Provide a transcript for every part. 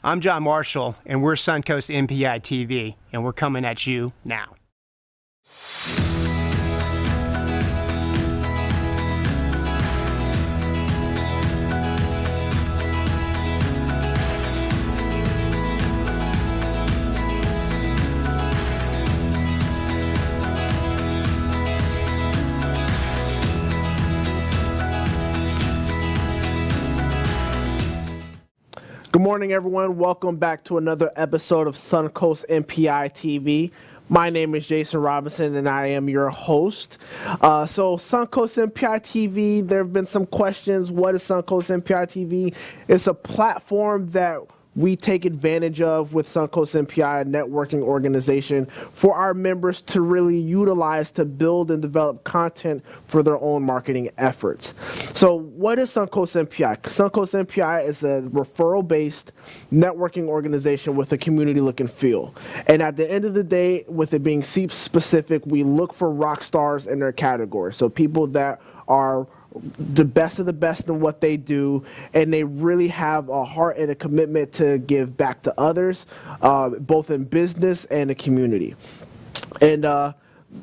I'm John Marshall, and we're Suncoast NPI ITV, and we're coming at you now. Good morning, everyone. Welcome back to another episode of Suncoast NPI ITV. My name is Jason Robinson, and I am your host. So Suncoast NPI ITV, there have been some questions. What is Suncoast NPI ITV? It's a platform that we take advantage of with Suncoast NPI, a networking organization, for our members to really utilize to build and develop content for their own marketing efforts. So what is Suncoast NPI? Suncoast NPI is a referral-based networking organization with a community look and feel. And at the end of the day, with it being SEEP specific, we look for rock stars in their category. So people that are the best of the best in what they do, and they really have a heart and a commitment to give back to others, both in business and the community. And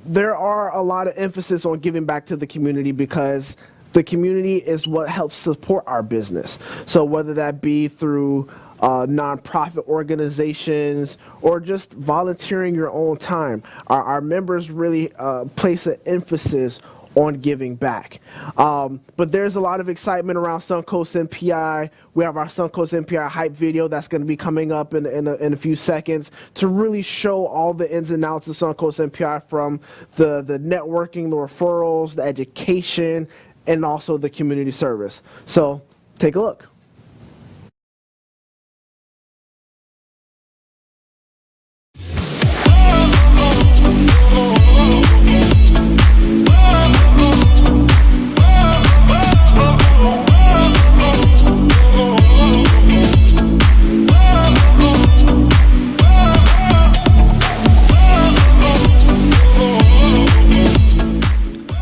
there are a lot of emphasis on giving back to the community because the community is what helps support our business. So whether that be through nonprofit organizations or just volunteering your own time, our members really place an emphasis on giving back. But there's a lot of excitement around Suncoast NPI. We have our Suncoast NPI hype video that's going to be coming up in a few seconds to really show all the ins and outs of Suncoast NPI, from the networking, the referrals, the education, and also the community service. So take a look.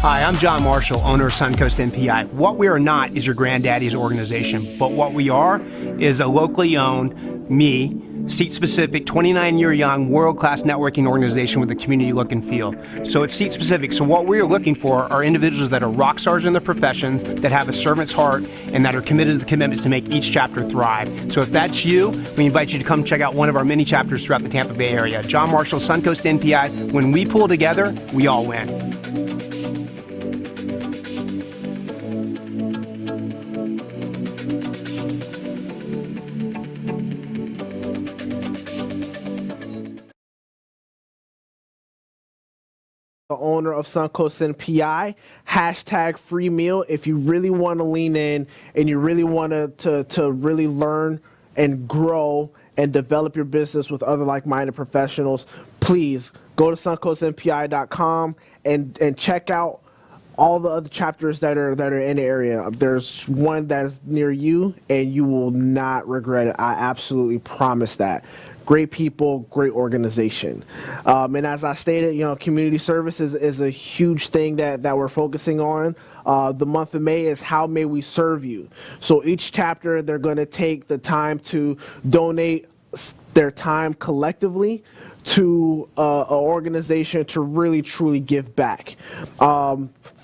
Hi, I'm John Marshall, owner of Suncoast NPI. What we are not is your granddaddy's organization, but what we are is a locally owned, seat-specific, 29-year young, world-class networking organization with a community look and feel. So it's seat-specific. So what we're looking for are individuals that are rock stars in their professions, that have a servant's heart, and that are committed to the commitment to make each chapter thrive. So if that's you, we invite you to come check out one of our many chapters throughout the Tampa Bay area. John Marshall, Suncoast NPI. When we pull together, we all win. The owner of Suncoast NPI, hashtag free meal. If you really want to lean in and you really want to really learn and grow and develop your business with other like-minded professionals, please go to suncoastnpi.com and check out all the other chapters that are in the area. There's one that is near you, and you will not regret it. I absolutely promise that. Great people, great organization. And as I stated, community service is a huge thing that we're focusing on. The month of May is How May We Serve You? So each chapter, they're going to take the time to donate their time collectively to an organization to really truly give back.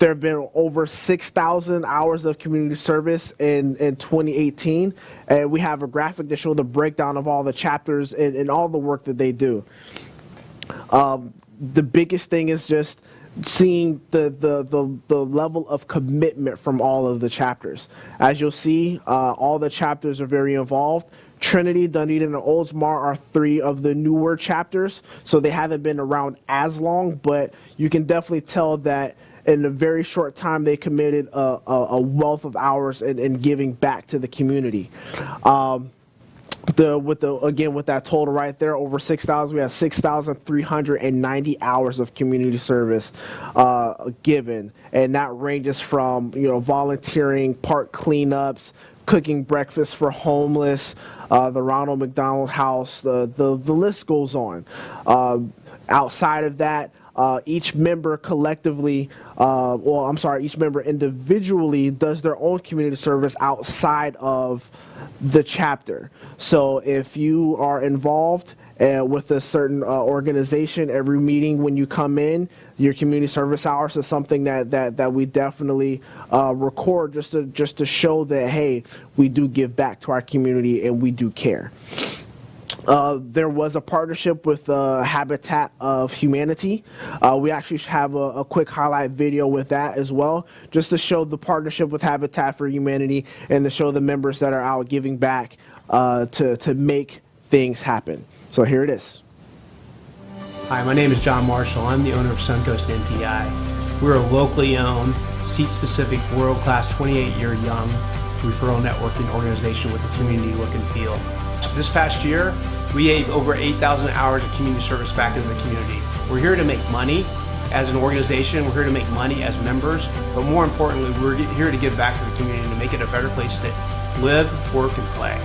There have been over 6,000 hours of community service in 2018, and we have a graphic to show the breakdown of all the chapters and all the work that they do. The biggest thing is just seeing the level of commitment from all of the chapters. As you'll see, all the chapters are very involved. Trinity, Dunedin, and Oldsmar are three of the newer chapters, so they haven't been around as long, but you can definitely tell that in a very short time they committed a wealth of hours in giving back to the community. With that total right there, over 6,000, we have 6,390 hours of community service given, and that ranges from volunteering, park cleanups, cooking breakfast for homeless, the Ronald McDonald House, the list goes on. Outside of that, each member collectively, each member individually does their own community service outside of the chapter. So if you are involved with a certain organization, every meeting when you come in, your community service hours is something that we definitely record just to show that, hey, we do give back to our community and we do care. There was a partnership with Habitat of Humanity. We actually have a quick highlight video with that as well, just to show the partnership with Habitat for Humanity and to show the members that are out giving back to make things happen. So here it is. Hi, my name is John Marshall. I'm the owner of Suncoast NPI. We're a locally owned, seat-specific, world-class 28-year young referral networking organization with a community look and feel. This past year, we gave over 8,000 hours of community service back into the community. We're here to make money as an organization. We're here to make money as members, but more importantly, we're here to give back to the community to make it a better place to live, work, and play.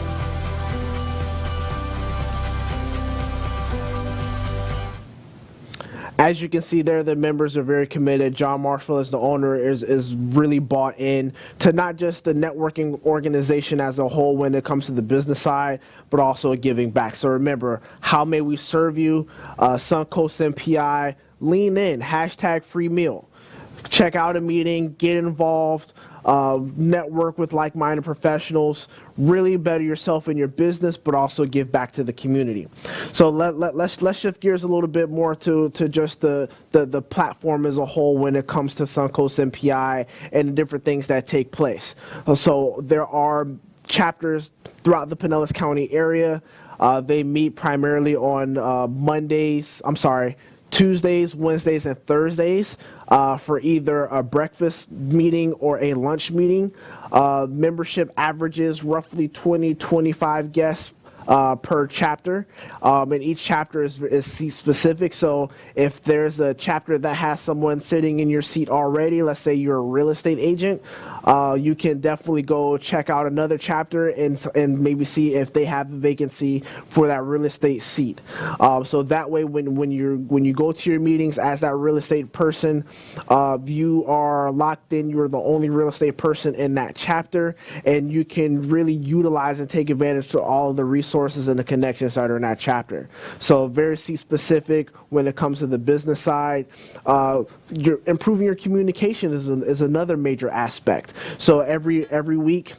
As you can see there, the members are very committed. John Marshall, as the owner, is really bought in to not just the networking organization as a whole when it comes to the business side, but also giving back. So remember, how may we serve you? Suncoast NPI, lean in, hashtag free meal. Check out a meeting, get involved, network with like-minded professionals, really better yourself in your business, but also give back to the community. So let's shift gears a little bit more to just the platform as a whole when it comes to Suncoast NPI and the different things that take place. So there are chapters throughout the Pinellas County area. They meet primarily on Tuesdays, Wednesdays, and Thursdays for either a breakfast meeting or a lunch meeting. Membership averages roughly 20-25 guests per chapter, and each chapter is seat specific. So if there's a chapter that has someone sitting in your seat already, let's say you're a real estate agent, you can definitely go check out another chapter and maybe see if they have a vacancy for that real estate seat. So that way, when you go to your meetings as that real estate person, you are locked in. You're the only real estate person in that chapter, and you can really utilize and take advantage to all of the resources and the connections that are in that chapter. So very seat specific when it comes to the business side. You're improving your communication is another major aspect. So every week,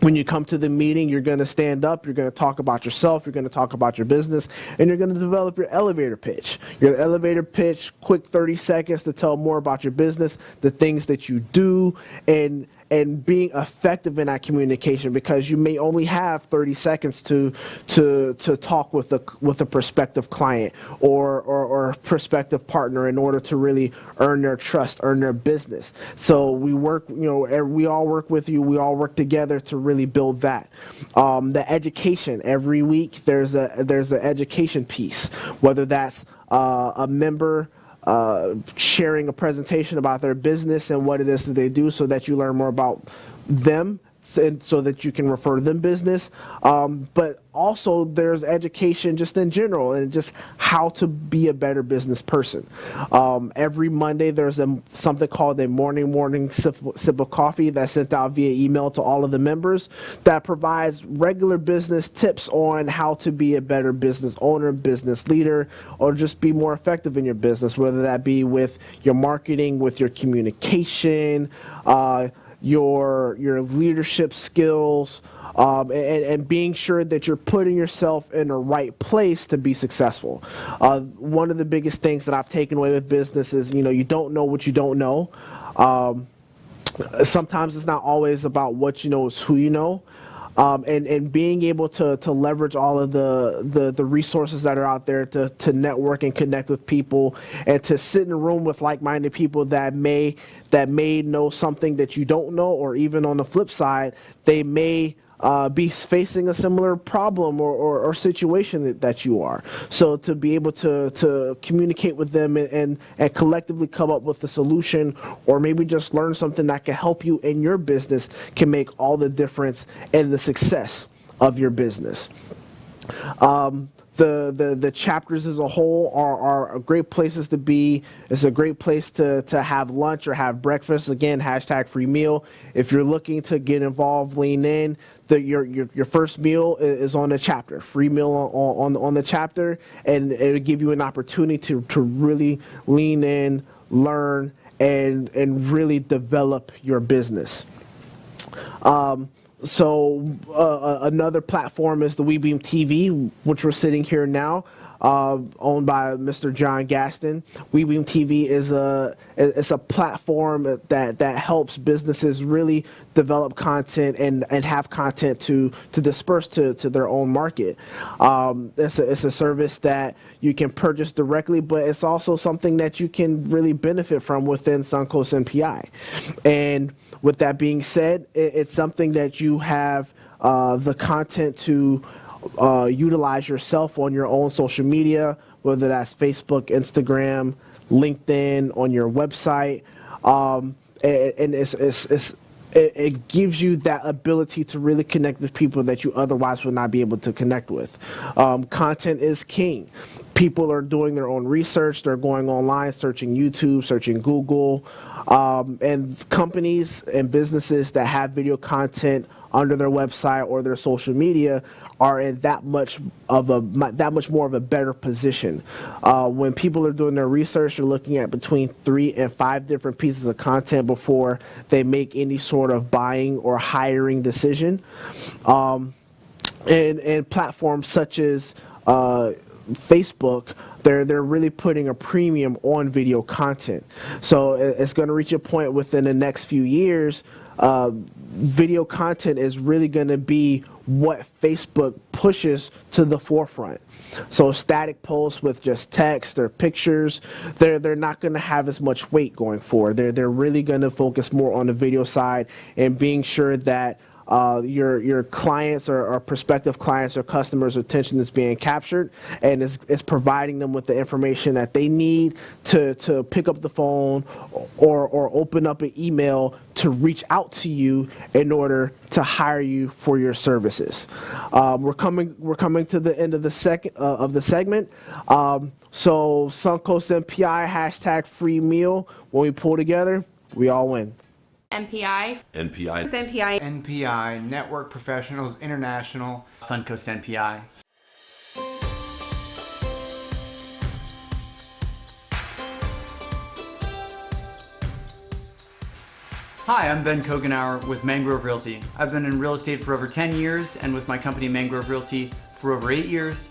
when you come to the meeting, you're going to stand up, you're going to talk about yourself, you're going to talk about your business, and you're going to develop your elevator pitch. Your elevator pitch, quick 30 seconds to tell more about your business, the things that you do, and being effective in that communication, because you may only have 30 seconds to talk with a prospective client or prospective partner in order to really earn their trust, earn their business. So we work, we all work with you. We all work together to really build that. The education, every week there's an education piece, whether that's a member sharing a presentation about their business and what it is that they do, so that you learn more about them and so that you can refer them business. But also there's education just in general and just how to be a better business person. Every Monday there's something called a morning sip of coffee that's sent out via email to all of the members that provides regular business tips on how to be a better business owner, business leader, or just be more effective in your business, whether that be with your marketing, with your communication, your leadership skills, and being sure that you're putting yourself in the right place to be successful. One of the biggest things that I've taken away with business is, you don't know what you don't know. Sometimes it's not always about what you know, it's who you know. And being able to leverage all of the resources that are out there to network and connect with people, and to sit in a room with like-minded people that may know something that you don't know, or even on the flip side, they may be facing a similar problem or situation that you are. So to be able to communicate with them and collectively come up with a solution, or maybe just learn something that can help you in your business, can make all the difference in the success of your business. the chapters as a whole are great places to be. It's a great place to have lunch or have breakfast. Again, hashtag free meal. If you're looking to get involved, lean in. Your first meal is on the chapter, free meal on the chapter, and it'll give you an opportunity to really lean in, learn, and really develop your business. Another platform is the WeBeam TV, which we're sitting here now, owned by Mr. John Gaston. WeBeam TV is a platform that helps businesses really develop content and have content to disperse to their own market. It's a service that you can purchase directly, but it's also something that you can really benefit from within Suncoast NPI. And with that being said, it's something that you have the content to utilize yourself on your own social media, whether that's Facebook, Instagram, LinkedIn, on your website, and it gives you that ability to really connect with people that you otherwise would not be able to connect with. Content is king. People are doing their own research. They're going online, searching YouTube, searching Google, and companies and businesses that have video content under their website or their social media are in that much more of a better position. When people are doing their research, they're looking at between 3 and 5 different pieces of content before they make any sort of buying or hiring decision. And platforms such as Facebook, they're really putting a premium on video content. So it's going to reach a point within the next few years. Video content is really going to be what Facebook pushes to the forefront. So static posts with just text or pictures, they're not going to have as much weight going forward. They're really going to focus more on the video side and being sure that your clients or prospective clients or customers' attention is being captured, and it's providing them with the information that they need to pick up the phone or open up an email to reach out to you in order to hire you for your services. We're coming to the end of the segment. So Suncoast NPI hashtag free meal. When we pull together, we all win. NPI. NPI, Network Professionals International. Suncoast NPI. Hi, I'm Ben Kogenauer with Mangrove Realty. I've been in real estate for over 10 years and with my company Mangrove Realty for over 8 years.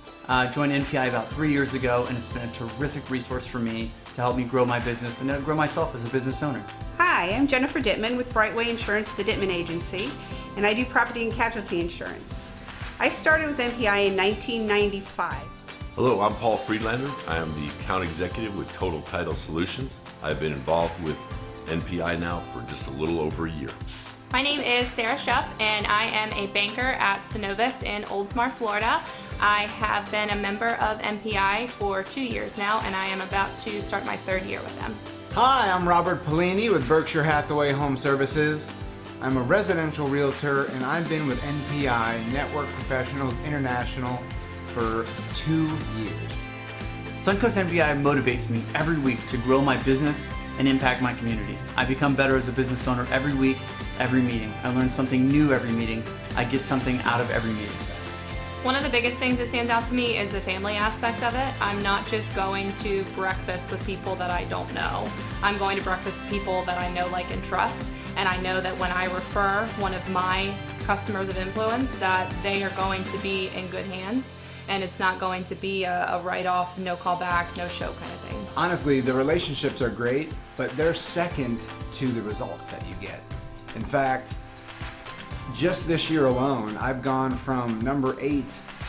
Joined NPI about 3 years ago, and it's been a terrific resource for me to help me grow my business and grow myself as a business owner. Hi, I'm Jennifer Dittman with Brightway Insurance, the Dittman Agency, and I do property and casualty insurance. I started with NPI in 1995. Hello, I'm Paul Friedlander. I am the account executive with Total Title Solutions. I've been involved with NPI now for just a little over a year. My name is Sarah Shupp, and I am a banker at Synovus in Oldsmar, Florida. I have been a member of NPI for 2 years now, and I am about to start my 3rd year with them. Hi, I'm Robert Pellini with Berkshire Hathaway Home Services. I'm a residential realtor, and I've been with NPI, Network Professionals International, for 2 years. Suncoast NPI motivates me every week to grow my business and impact my community. I become better as a business owner every week, every meeting. I learn something new every meeting. I get something out of every meeting. One of the biggest things that stands out to me is the family aspect of it. I'm not just going to breakfast with people that I don't know. I'm going to breakfast with people that I know, like, and trust. And I know that when I refer one of my customers of influence, that they are going to be in good hands. And it's not going to be a write-off, no call back, no show kind of thing. Honestly, the relationships are great, but they're second to the results that you get. In fact, just this year alone, I've gone from number 8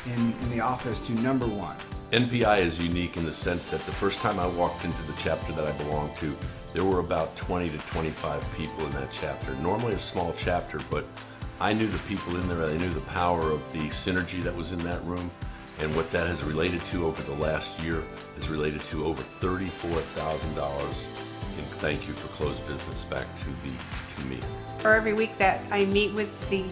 in the office to number 1. NPI is unique in the sense that the first time I walked into the chapter that I belong to, there were about 20 to 25 people in that chapter. Normally a small chapter, but I knew the people in there. I knew the power of the synergy that was in that room, and what that has related to over the last year is related to over $34,000 in thank you for closed business back to me. Or every week that I meet with the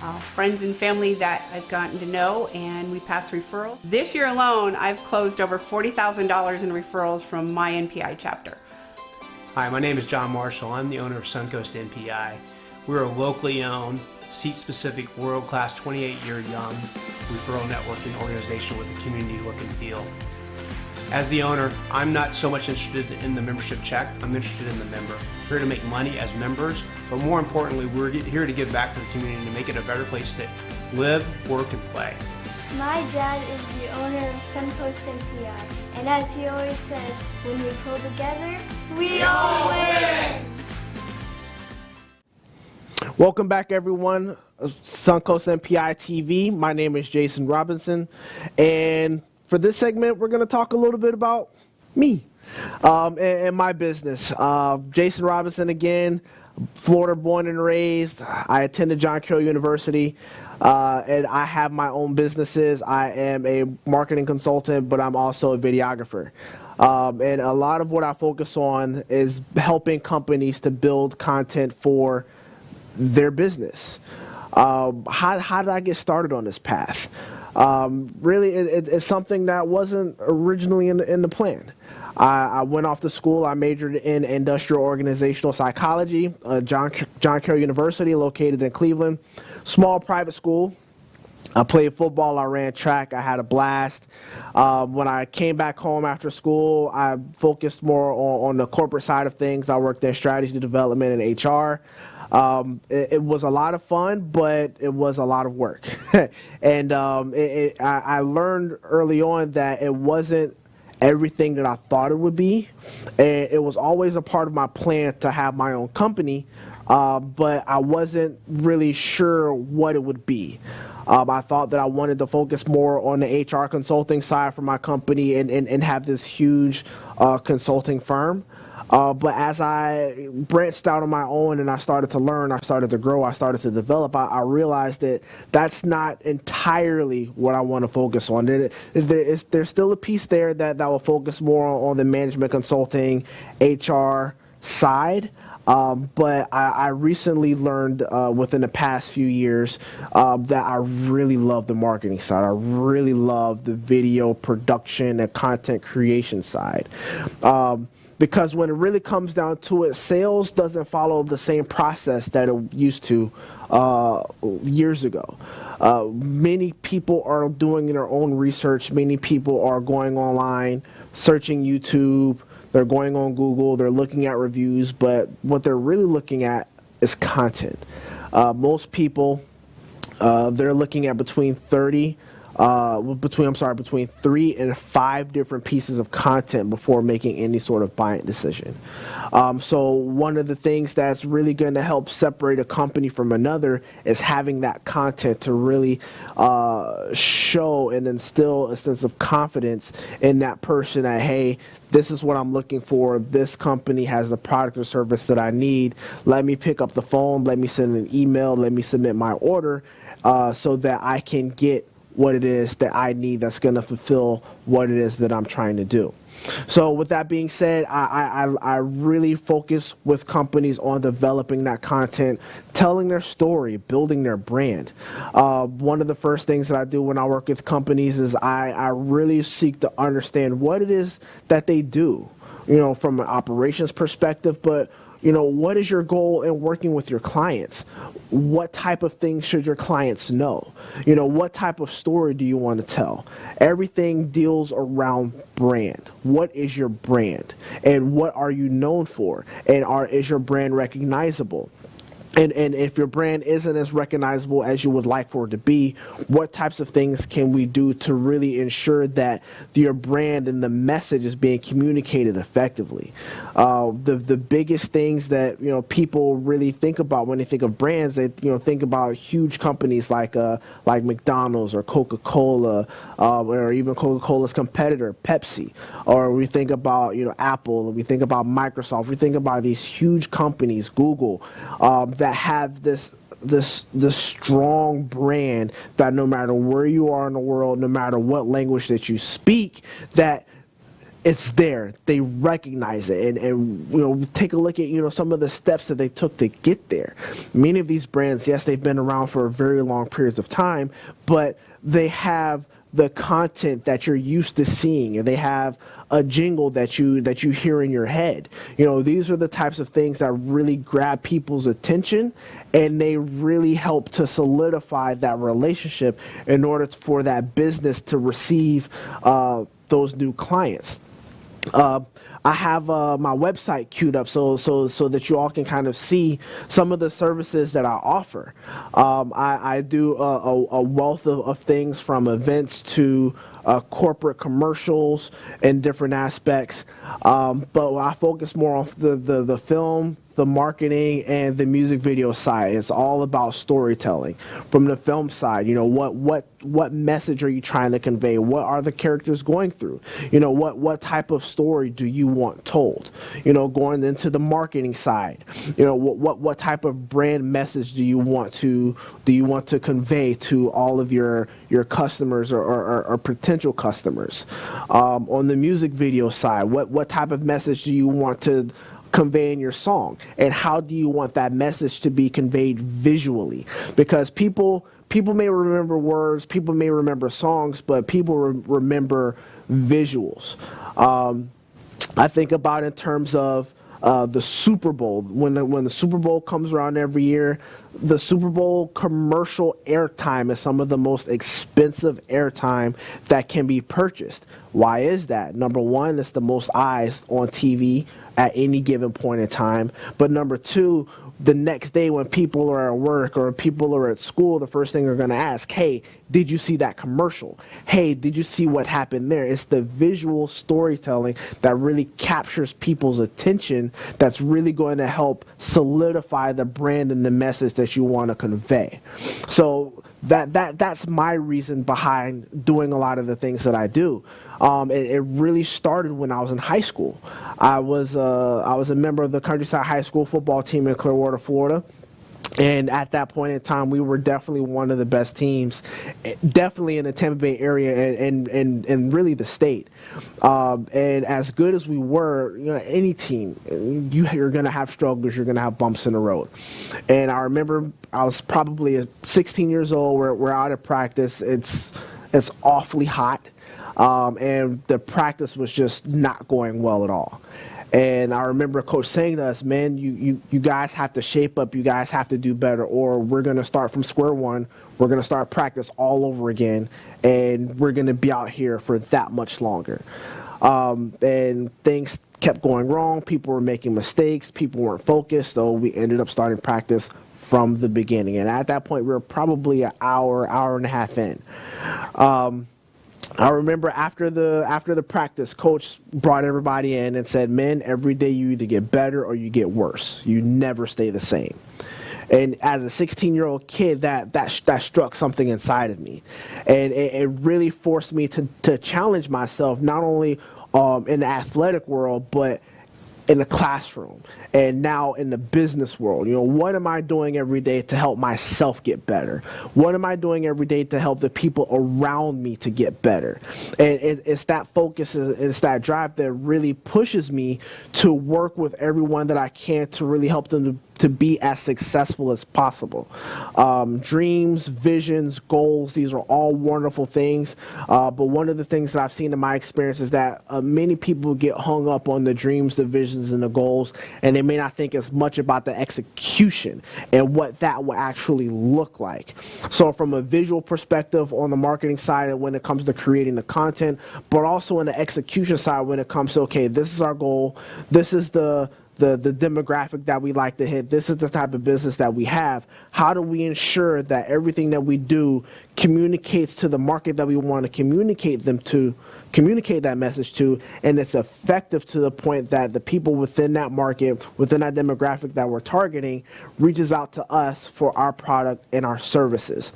friends and family that I've gotten to know, and we pass referrals. This year alone, I've closed over $40,000 in referrals from my NPI chapter. Hi, my name is John Marshall. I'm the owner of Suncoast NPI. We're a locally owned, seat-specific, world-class, 28-year young referral networking organization with a community look and feel. As the owner, I'm not so much interested in the membership check. I'm interested in the member. We're here to make money as members, but more importantly, we're here to give back to the community to make it a better place to live, work, and play. My dad is the owner of Suncoast NPI, and as he always says, when we pull together, we all win! Welcome back, everyone. Suncoast NPI TV. My name is Jason Robinson, and for this segment, we're going to talk a little bit about me and my business. Jason Robinson again, Florida born and raised. I attended John Carroll University, and I have my own businesses. I am a marketing consultant, but I'm also a videographer. And a lot of what I focus on is helping companies to build content for their business. How did I get started on this path? Really, it's something that wasn't originally in the plan. I went off to school. I majored in industrial organizational psychology, John Carroll University, located in Cleveland. Small private school. I played football. I ran track. I had a blast. When I came back home after school, I focused more on the corporate side of things. I worked in strategy development and HR. It was a lot of fun, but it was a lot of work. And I learned early on that it wasn't everything that I thought it would be. And it was always a part of my plan to have my own company, but I wasn't really sure what it would be. I thought that I wanted to focus more on the HR consulting side for my company and have this huge consulting firm. But as I branched out on my own and I started to learn, I started to grow, I started to develop, I realized that that's not entirely what I want to focus on. There's still a piece there that will focus more on the management consulting, HR side. But I recently learned within the past few years that I really love the marketing side. I really love the video production and content creation side. Because when it really comes down to it, sales doesn't follow the same process that it used to years ago. Many people are doing their own research. Many people are going online, searching YouTube. They're going on Google. They're looking at reviews. But what they're really looking at is content. Most people, they're looking at between 3 and 5 different pieces of content before making any sort of buying decision. So one of the things that's really going to help separate a company from another is having that content to really show and instill a sense of confidence in that person that, hey, this is what I'm looking for. This company has the product or service that I need. Let me pick up the phone. Let me send an email. Let me submit my order so that I can get what it is that I need that's going to fulfill what it is that I'm trying to do. So with that being said, I really focus with companies on developing that content, telling their story, building their brand. One of the first things that I do when I work with companies is I really seek to understand what it is that they do, from an operations perspective, but what is your goal in working with your clients? What type of things should your clients know? What type of story do you want to tell? Everything deals around brand. What is your brand? And what are you known for? And is your brand recognizable? And if your brand isn't as recognizable as you would like for it to be, what types of things can we do to really ensure that your brand and the message is being communicated effectively? The biggest things that people really think about when they think of brands, they think about huge companies like McDonald's or Coca-Cola, or even Coca-Cola's competitor Pepsi, or we think about Apple, or we think about Microsoft, we think about these huge companies, Google, that have this strong brand that no matter where you are in the world, no matter what language that you speak, that it's there. They recognize it, and take a look at some of the steps that they took to get there. Many of these brands, yes, they've been around for very long periods of time, but they have the content that you're used to seeing, and they have a jingle that you hear in your head. These are the types of things that really grab people's attention, and they really help to solidify that relationship in order for that business to receive those new clients. I have my website queued up so that you all can kind of see some of the services that I offer. I do a wealth of things, from events to corporate commercials and different aspects, but I focus more on the film, the marketing, and the music video side. It's all about storytelling. From the film side, what message are you trying to convey? What are the characters going through? What type of story do you want told? Going into the marketing side, what type of brand message do you want to convey to all of your customers or potential customers? On the music video side, what type of message do you want to convey in your song, and how do you want that message to be conveyed visually? Because people may remember words, people may remember songs, but people remember visuals. I think about in terms of the Super Bowl. When the Super Bowl comes around every year, the Super Bowl commercial airtime is some of the most expensive airtime that can be purchased. Why is that? Number one, it's the most eyes on TV at any given point in time. But number two, the next day when people are at work or people are at school, the first thing they're going to ask, hey, did you see that commercial? Hey, did you see what happened there? It's the visual storytelling that really captures people's attention, that's really going to help solidify the brand and the message that you want to convey. So that's my reason behind doing a lot of the things that I do. It really started when I was in high school. I was a member of the Countryside High School football team in Clearwater, Florida. And at that point in time, we were definitely one of the best teams, definitely in the Tampa Bay area and really the state. And as good as we were, any team, you're going to have struggles, you're going to have bumps in the road. And I remember I was probably 16 years old. We're out of practice. It's awfully hot. And the practice was just not going well at all. And I remember Coach saying to us, man, you guys have to shape up, you guys have to do better, or we're going to start from square one, we're going to start practice all over again, and we're going to be out here for that much longer. And things kept going wrong, people were making mistakes, people weren't focused, so we ended up starting practice from the beginning. And at that point, we were probably an hour and a half in. I remember after the practice, Coach brought everybody in and said, men, every day you either get better or you get worse. You never stay the same. And as a 16-year-old kid, that struck something inside of me. And it really forced me to challenge myself, not only in the athletic world, but in the classroom and now in the business world. What am I doing every day to help myself get better? What am I doing every day to help the people around me to get better? And it's that focus, it's that drive that really pushes me to work with everyone that I can to really help them to be as successful as possible. Dreams, visions, goals, these are all wonderful things. But one of the things that I've seen in my experience is that many people get hung up on the dreams, the visions, and the goals, and they may not think as much about the execution and what that will actually look like. So from a visual perspective on the marketing side when it comes to creating the content, but also in the execution side when it comes to, okay, this is our goal, this is the demographic that we like to hit, this is the type of business that we have. How do we ensure that everything that we do communicates to the market that we want to communicate that message to, and it's effective to the point that the people within that market, within that demographic that we're targeting, reaches out to us for our product and our services.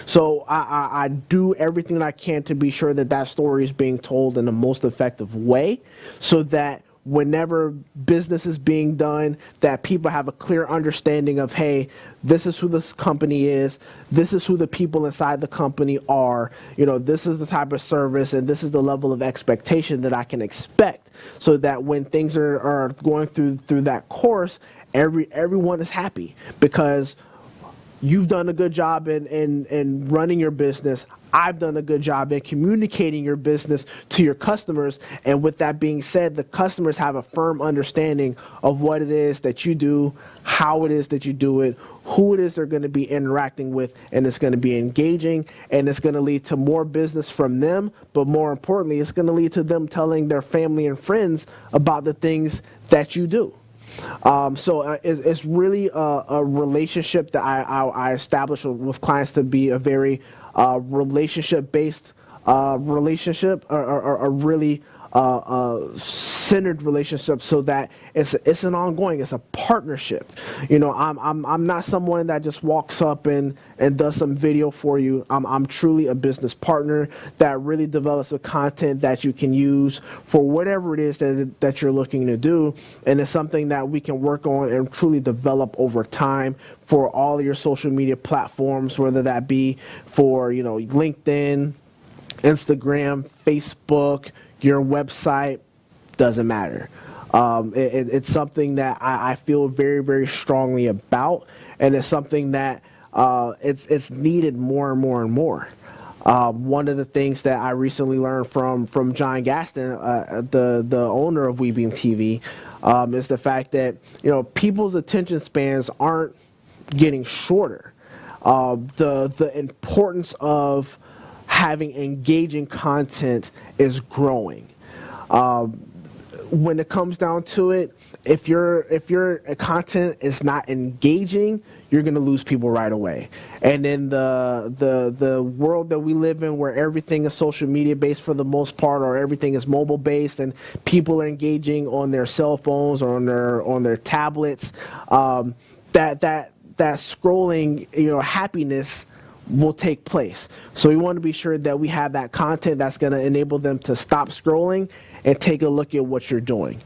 So I do everything that I can to be sure that story is being told in the most effective way, so that whenever business is being done, that people have a clear understanding of, hey, this is who this company is, this is who the people inside the company are, this is the type of service and this is the level of expectation that I can expect, so that when things are going through that course, everyone is happy because you've done a good job in running your business. I've done a good job in communicating your business to your customers. And with that being said, the customers have a firm understanding of what it is that you do, how it is that you do it, who it is they're going to be interacting with, and it's going to be engaging, and it's going to lead to more business from them. But more importantly, it's going to lead to them telling their family and friends about the things that you do. So it's really a relationship that I establish with clients to be a very relationship-based relationship, or a really centered relationship, so that it's an ongoing, it's a partnership. I'm not someone that just walks up and does some video for you. I'm truly a business partner that really develops the content that you can use for whatever it is that you're looking to do, and it's something that we can work on and truly develop over time for all of your social media platforms, whether that be for LinkedIn, Instagram, Facebook, your website, doesn't matter. It's something that I feel very, very strongly about, and it's something that it's needed more and more and more. One of the things that I recently learned from John Gaston, the owner of WeBeam TV, is the fact that people's attention spans aren't getting shorter. The importance of having engaging content is growing. When it comes down to it, if your content is not engaging, you're going to lose people right away. And in the world that we live in, where everything is social media based for the most part, or everything is mobile based, and people are engaging on their cell phones or on their tablets, that scrolling, happiness will take place. So we want to be sure that we have that content that's going to enable them to stop scrolling and take a look at what you're doing.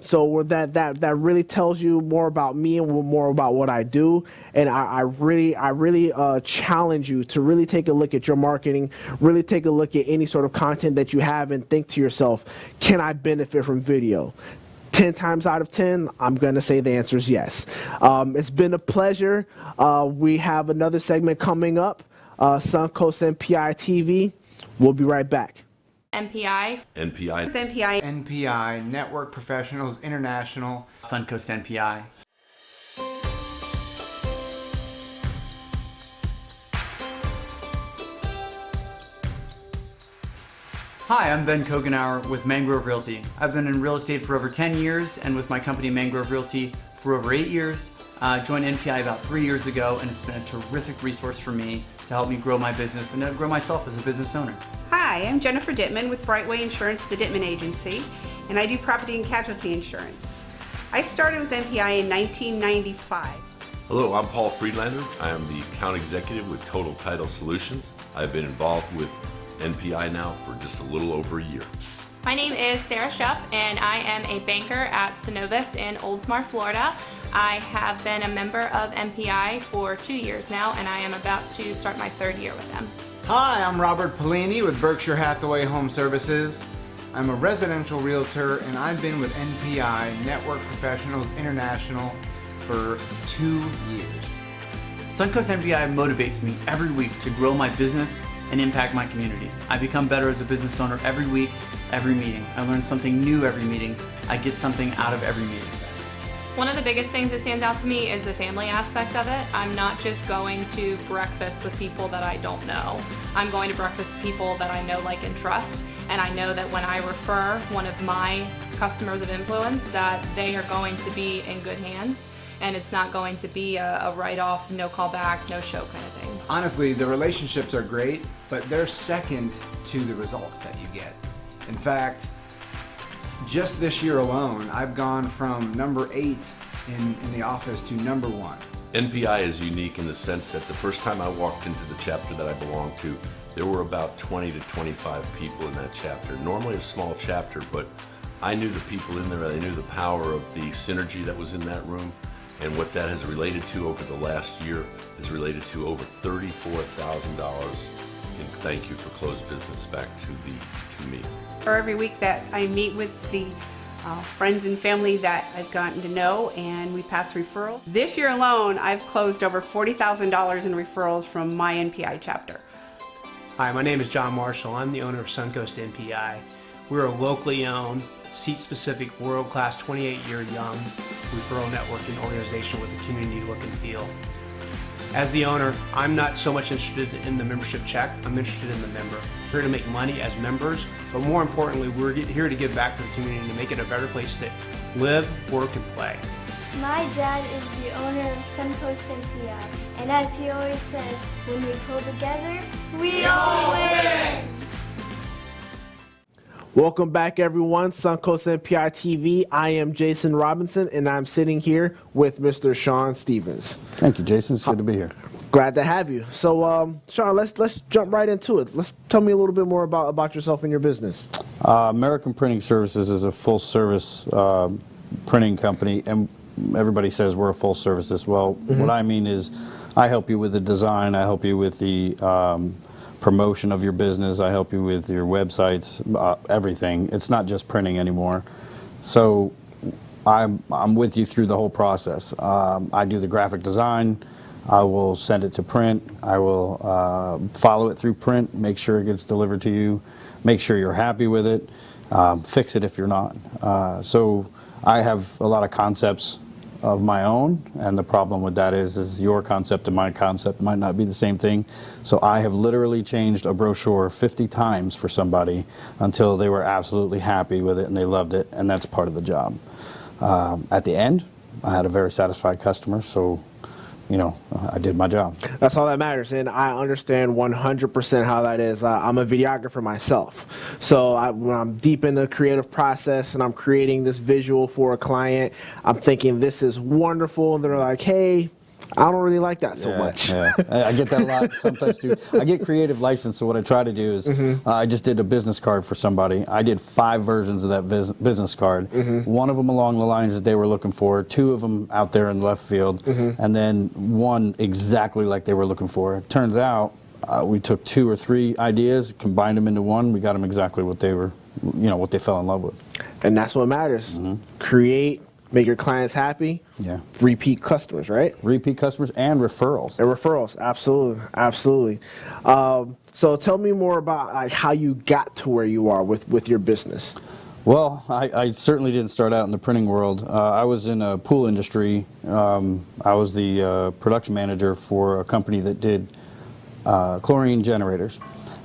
So that really tells you more about me and more about what I do. And I really challenge you to really take a look at your marketing, really take a look at any sort of content that you have, and think to yourself, can I benefit from video? 10 times out of 10, I'm going to say the answer is yes. It's been a pleasure. We have another segment coming up, Suncoast NPI ITV. We'll be right back. NPI. NPI. NPI. NPI, Network Professionals International. Suncoast NPI. Hi, I'm Ben Kogenauer with Mangrove Realty. I've been in real estate for over 10 years, and with my company Mangrove Realty for over 8 years. Joined NPI about 3 years ago, and it's been a terrific resource for me to help me grow my business and to grow myself as a business owner. Hi, I'm Jennifer Dittman with Brightway Insurance, the Dittman Agency, and I do property and casualty insurance. I started with NPI in 1995. Hello, I'm Paul Friedlander. I am the account executive with Total Title Solutions. I've been involved with NPI now for just a little over a year. My name is Sarah Shupp, and I am a banker at Synovus in Oldsmar, Florida. I have been a member of NPI for 2 years now, and I am about to start my 3rd year with them. Hi, I'm Robert Pellini with Berkshire Hathaway Home Services. I'm a residential realtor, and I've been with NPI, Network Professionals International, for 2 years. Suncoast NPI motivates me every week to grow my business and impact my community. I become better as a business owner every week, every meeting. I learn something new every meeting. I get something out of every meeting. One of the biggest things that stands out to me is the family aspect of it. I'm not just going to breakfast with people that I don't know. I'm going to breakfast with people that I know, like, and trust. And I know that when I refer one of my customers of influence, that they are going to be in good hands. And it's not going to be a write-off, no call back, no show kind of thing. Honestly, the relationships are great, but they're second to the results that you get. In fact, just this year alone, I've gone from number 8 in the office to number 1. NPI is unique in the sense that the first time I walked into the chapter that I belong to, there were about 20 to 25 people in that chapter. Normally a small chapter, but I knew the people in there, I knew the power of the synergy that was in that room, and what that has related to over the last year is related to over $34,000 in thank you for closed business back to me. Or every week that I meet with the friends and family that I've gotten to know, and we pass referrals. This year alone, I've closed over $40,000 in referrals from my NPI chapter. Hi, my name is John Marshall. I'm the owner of Suncoast NPI. We're a locally owned, seat-specific, world-class, 28-year young referral networking organization with a community look and feel. As the owner, I'm not so much interested in the membership check. I'm interested in the member. We're here to make money as members, but more importantly, we're here to give back to the community to make it a better place to live, work, and play. My dad is the owner of Suncoast NPI, and as he always says, when we pull together, we all win! Welcome back, everyone. Suncoast NPI TV. I am Jason Robinson, and I'm sitting here with Mr. Sean Stevens. Thank you, Jason. It's good to be here. Glad to have you. So, Sean, let's jump right into it. Tell me a little bit more about yourself and your business. American Printing Services is a full-service printing company, and everybody says we're a full service as well. What I mean is, I help you with the design. I help you with the promotion of your business. I help you with your websites, everything. It's not just printing anymore. So I'm with you through the whole process. I do the graphic design. I will send it to print. I will follow it through print, make sure it gets delivered to you, make sure you're happy with it, fix it if you're not. So I have a lot of concepts of my own, and the problem with that is your concept and my concept might not be the same thing. So I have literally changed a brochure 50 times for somebody until they were absolutely happy with it and they loved it, and that's part of the job. At the end, I had a very satisfied customer, so you know, I did my job. That's all that matters, and I understand 100% how that is. I'm a videographer myself, so when I'm deep in the creative process and I'm creating this visual for a client, I'm thinking this is wonderful, and they're like, hey, I don't really like that so much. Yeah. I get that a lot sometimes too. I get creative license, so what I try to do is, I just did a business card for somebody. I did 5 versions of that business card. One of them along the lines that they were looking for, 2 of them out there in left field, and then 1 exactly like they were looking for. It turns out we took 2 or 3 ideas, combined them into one. We got them exactly what they were, you know, what they fell in love with. And that's what matters. Create. Make your clients happy. Yeah. Repeat customers, right? Repeat customers and referrals. And referrals, absolutely, absolutely. So tell me more about like how you got to where you are with your business. Well, I certainly didn't start out in the printing world. I was in a pool industry. I was the production manager for a company that did chlorine generators.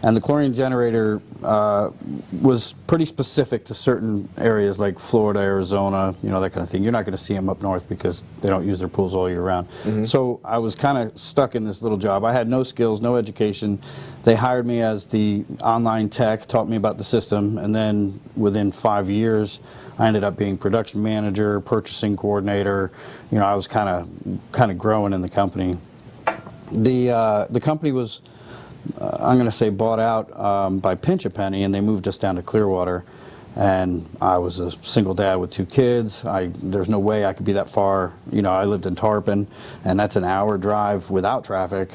And the chlorine generator was pretty specific to certain areas like Florida, Arizona, you know, that kind of thing. You're not going to see them up north because they don't use their pools all year round. So I was kind of stuck in this little job. I had no skills, no education. They hired me as the online tech, taught me about the system, and then within 5 years, I ended up being production manager, purchasing coordinator. You know, I was kind of growing in the company. The company was, I'm going to say, bought out by Pinch a Penny, and they moved us down to Clearwater. And I was a single dad with 2 kids. There's no way I could be that far. You know, I lived in Tarpon, and that's an hour drive without traffic.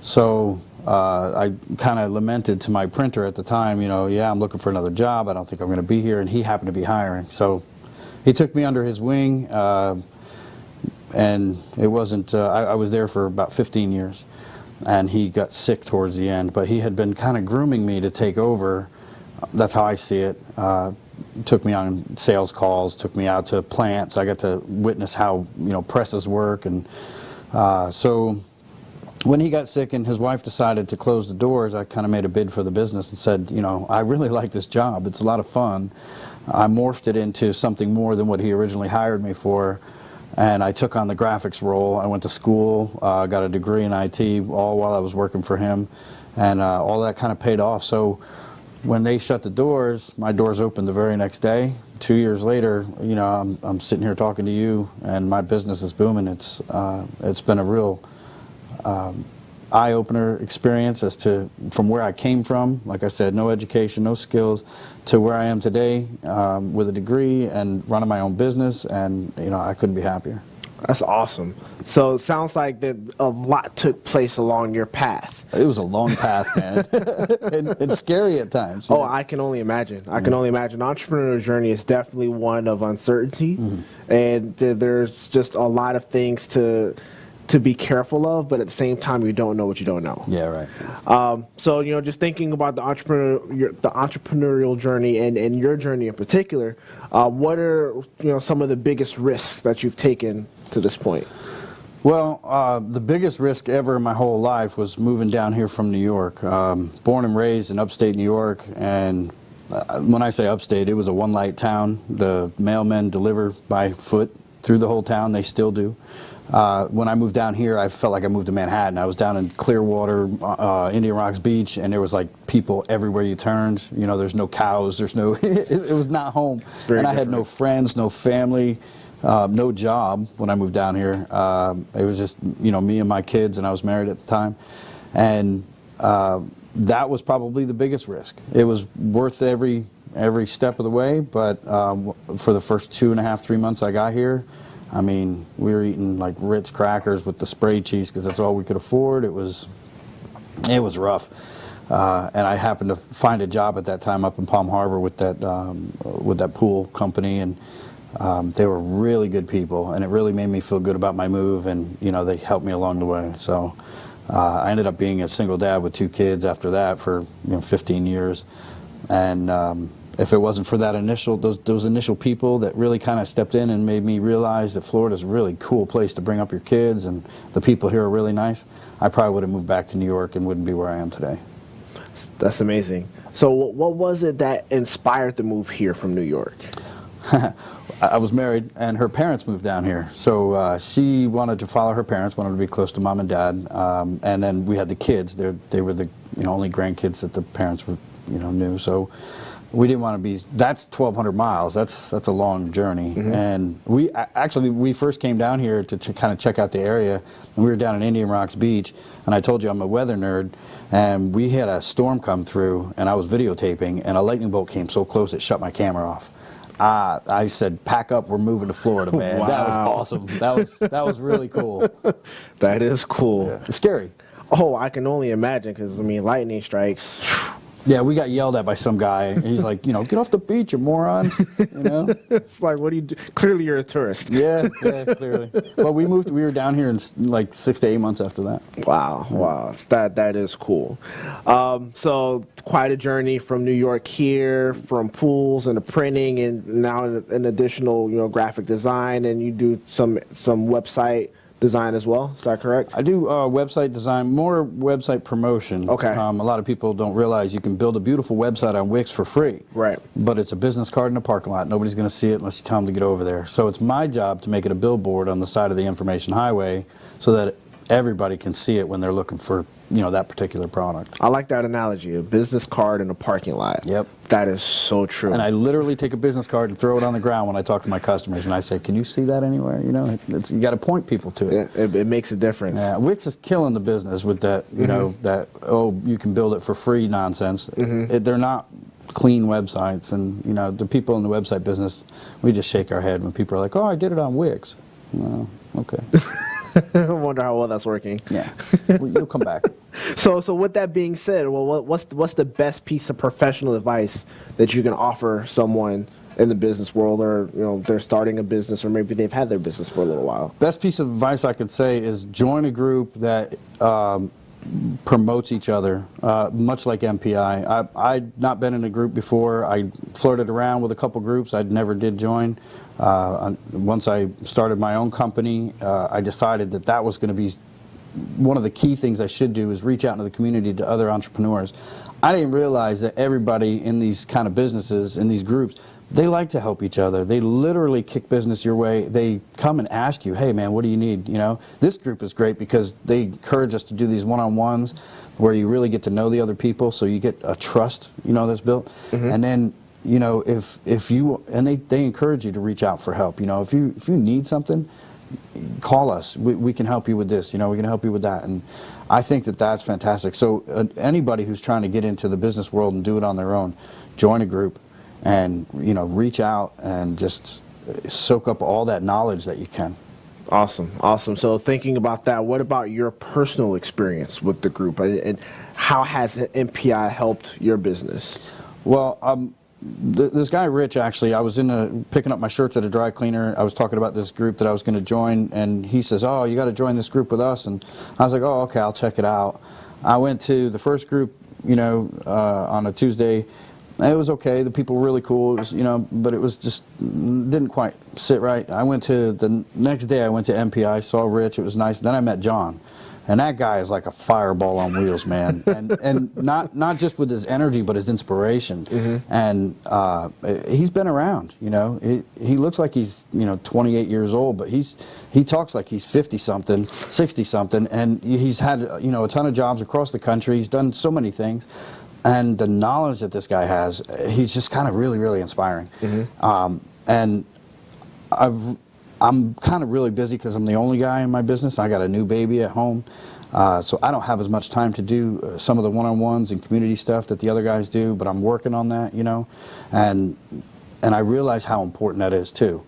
So I kind of lamented to my printer at the time, you know, yeah, I'm looking for another job. I don't think I'm going to be here. And he happened to be hiring. So he took me under his wing, and it wasn't, I was there for about 15 years. And he got sick towards the end, but he had been kind of grooming me to take over. That's how I see it. Took me on sales calls, took me out to plants. I got to witness how, you know, presses work. And so when he got sick and his wife decided to close the doors, I kind of made a bid for the business and said, you know, I really like this job. It's a lot of fun. I morphed it into something more than what he originally hired me for. And I took on the graphics role. I went to school, got a degree in IT, all while I was working for him, and all that kind of paid off. So when they shut the doors, my doors opened the very next day. 2 years later, you know, I'm sitting here talking to you, and my business is booming. It's been a real eye-opener experience as to from where I came from. Like I said, no education, no skills, to where I am today with a degree and running my own business, and I couldn't be happier. That's awesome. So it sounds like that a lot took place along your path. It was a long path, man, and scary at times. Oh, I can only imagine. I can only imagine. Entrepreneurial journey is definitely one of uncertainty, and there's just a lot of things to be careful of, but at the same time, you don't know what you don't know. Yeah, right. So just thinking about the entrepreneurial journey and your journey in particular, what are some of the biggest risks that you've taken to this point? Well, the biggest risk ever in my whole life was moving down here from New York. Born and raised in upstate New York, and when I say upstate, it was a one-light town. The mailmen deliver by foot through the whole town. They still do. When I moved down here, I felt like I moved to Manhattan. I was down in Clearwater, Indian Rocks Beach, and there was like people everywhere you turned. There's no cows, there's no, it was not home. And I had no friends, no family, no job when I moved down here. It was just, me and my kids, and I was married at the time. And that was probably the biggest risk. It was worth every step of the way, but for the first 2.5, 3 months I got here, I mean, we were eating like Ritz crackers with the spray cheese because that's all we could afford. It was rough, and I happened to find a job at that time up in Palm Harbor with that pool company, and they were really good people, and it really made me feel good about my move, and they helped me along the way. So I ended up being a single dad with 2 kids after that for 15 years, and if it wasn't for that those initial people that really kind of stepped in and made me realize that Florida's a really cool place to bring up your kids and the people here are really nice, I probably would have moved back to New York and wouldn't be where I am today. That's amazing. So what was it that inspired the move here from New York? I was married, and her parents moved down here. So she wanted to follow her parents, wanted to be close to mom and dad, and then we had the kids. They were the only grandkids that the parents were knew. So we didn't want to be. That's 1,200 miles. That's a long journey. And we first came down here to kind of check out the area, and we were down in Indian Rocks Beach. And I told you I'm a weather nerd, and we had a storm come through, and I was videotaping, and a lightning bolt came so close it shut my camera off. I said, pack up, we're moving to Florida, man. Wow. That was awesome. That was really cool. That is cool. Yeah. It's scary. Oh, I can only imagine, because lightning strikes. Yeah, we got yelled at by some guy. And he's like, get off the beach, you morons. It's like, what do you do? Clearly, you're a tourist. Yeah, clearly. But we were down here in like 6 to 8 months after that. Wow. That is cool. So quite a journey from New York here, from pools and the printing, and now an additional, graphic design, and you do some website design as well. Is that correct? I do website design, more website promotion. Okay. A lot of people don't realize you can build a beautiful website on Wix for free. Right. But it's a business card in a parking lot. Nobody's going to see it unless you tell them to get over there. So it's my job to make it a billboard on the side of the information highway so that everybody can see it when they're looking for that particular product. I like that analogy, a business card in a parking lot. Yep. That is so true. And I literally take a business card and throw it on the ground when I talk to my customers, and I say, can you see that anywhere? You got to point people to it. It makes a difference. Yeah, Wix is killing the business with that, that, you can build it for free nonsense. They're not clean websites, and, the people in the website business, we just shake our head when people are like, oh, I did it on Wix. Well, okay. I wonder how well that's working. Yeah, you'll come back. So with that being said, well, what's the best piece of professional advice that you can offer someone in the business world, or they're starting a business, or maybe they've had their business for a little while? Best piece of advice I could say is join a group that promotes each other, much like MPI. I'd not been in a group before. I flirted around with a couple groups. I never did join. Once I started my own company, I decided that was going to be one of the key things I should do, is reach out into the community to other entrepreneurs. I didn't realize that everybody in these kind of businesses, in these groups, they like to help each other. They literally kick business your way. They come and ask you, hey man, what do you need? This group is great because they encourage us to do these one-on-ones where you really get to know the other people, so you get a trust, that's built. And then, if you, and they encourage you to reach out for help. If you need something, call us. We can help you with this. We can help you with that. And I think that that's fantastic. So anybody who's trying to get into the business world and do it on their own, join a group and, reach out and just soak up all that knowledge that you can. Awesome, awesome. So thinking about that, what about your personal experience with the group, and how has NPI helped your business? Well, this guy Rich, actually, I was picking up my shirts at a dry cleaner. I was talking about this group that I was going to join, and he says, "Oh, you got to join this group with us." And I was like, "Oh, okay, I'll check it out." I went to the first group, on a Tuesday. It was okay. The people were really cool. It was, but it was just didn't quite sit right. I went to the next day. I went to MPI, saw Rich. It was nice. Then I met John, and that guy is like a fireball on wheels, man. and not just with his energy, but his inspiration. And he's been around. He looks like he's 28 years old, but he talks like he's 50 something, 60 something, and he's had a ton of jobs across the country. He's done so many things. And the knowledge that this guy has, he's just kind of really, really inspiring. And I'm kind of really busy because I'm the only guy in my business. I got a new baby at home, so I don't have as much time to do some of the one-on-ones and community stuff that the other guys do. But I'm working on that, and I realize how important that is too.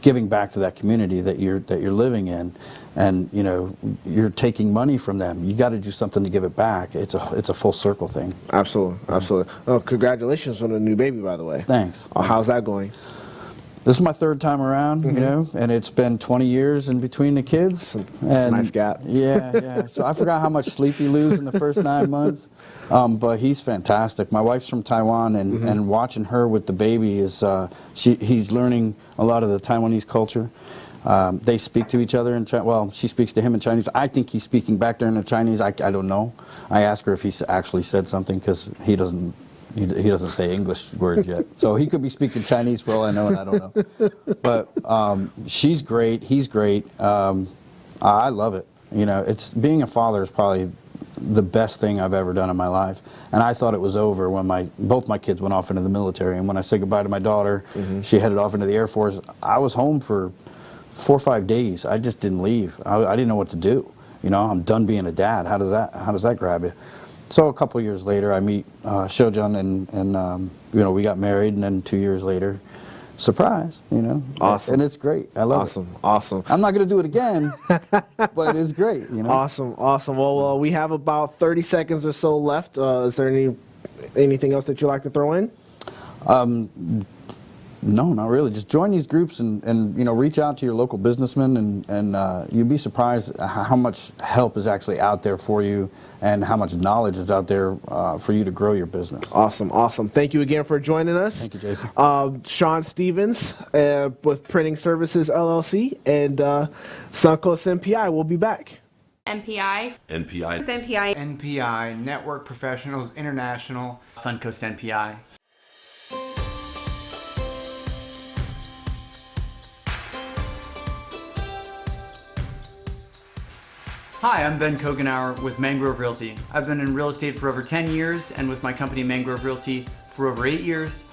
Giving back to that community that you're living in, and you're taking money from them. You got to do something to give it back. It's a full circle thing. Absolutely, absolutely. Oh, congratulations on the new baby, by the way. Thanks. How's that going? This is my third time around, and it's been 20 years in between the kids. It's a nice gap. Yeah. So I forgot how much sleep you lose in the first 9 months. But he's fantastic. My wife's from Taiwan, and watching her with the baby is he's learning a lot of the Taiwanese culture. They speak to each other in Chinese. Well, she speaks to him in Chinese. I think he's speaking back there in Chinese. I don't know. I asked her if he actually said something because he doesn't say English words yet. So he could be speaking Chinese for all I know, and I don't know. But she's great. He's great. I love it. It's being a father is probably the best thing I've ever done in my life. And I thought it was over when both my kids went off into the military. And when I said goodbye to my daughter, she headed off into the Air Force. I was home for 4 or 5 days. I just didn't leave. I didn't know what to do. I'm done being a dad. How does that grab you? So a couple of years later, I meet Shojun, and we got married. And then 2 years later, surprise, Awesome. And it's great. I love it. Awesome. I'm not going to do it again, but it's great, Awesome. Well, we have about 30 seconds or so left. Is there anything else that you'd like to throw in? No, not really. Just join these groups and reach out to your local businessmen, and you'd be surprised how much help is actually out there for you and how much knowledge is out there for you to grow your business. Awesome. Thank you again for joining us. Thank you, Jason. Sean Stevens with Printing Services LLC and Suncoast NPI. We'll be back. NPI. NPI, Network Professionals International. Suncoast NPI. Hi, I'm Ben Kogenauer with Mangrove Realty. I've been in real estate for over 10 years and with my company Mangrove Realty for over 8 years.